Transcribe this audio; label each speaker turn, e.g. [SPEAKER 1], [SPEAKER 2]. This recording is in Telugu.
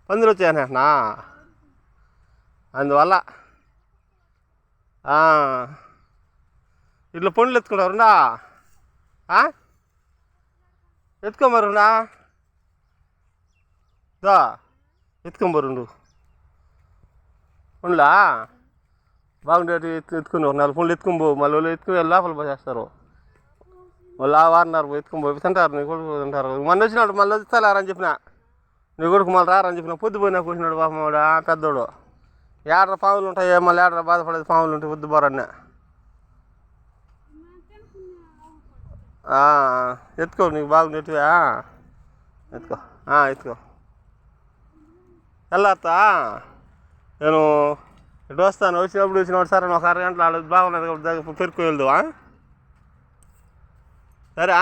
[SPEAKER 1] పందులు వచ్చాయనా అందువల్ల ఇట్లా పండ్లు ఎత్తుకుంటారుండా ఎత్తుకోమరుండా దా ఎత్తుకోమరుండు పండ్లా బాగుండేది ఎత్తుకుని ఒక 4 పండ్లు ఎత్తుకొని పో మళ్ళీ వాళ్ళు ఎత్తుకుని లోపల పోసేస్తారు వాళ్ళు ఆ వారినారు ఎత్తుకొని పోయి తింటారు నీ కొడుకు తింటారు మొన్న వచ్చినాడు మళ్ళీ వస్తారారని చెప్పిన నీ కొడుకు మళ్ళీ రారని చెప్పిన పొద్దుపోయినా కూర్చున్నాడు పాపం వాడు పెద్దోడు ఏడర పాములు ఉంటాయి మళ్ళీ ఏడర బాధపడేది పాములు ఉంటాయి పొద్దు పోరన్న ఎత్తుకో నీకు బాగుండేటివా ఎత్తుకో ఎత్తుకో వెళ్ళొస్తా నేను ఇటు వస్తాను వచ్చినప్పుడు సరే ఒక 6 గంటలు బాగున్నది పెరుక్కు వెళ్దావా సరే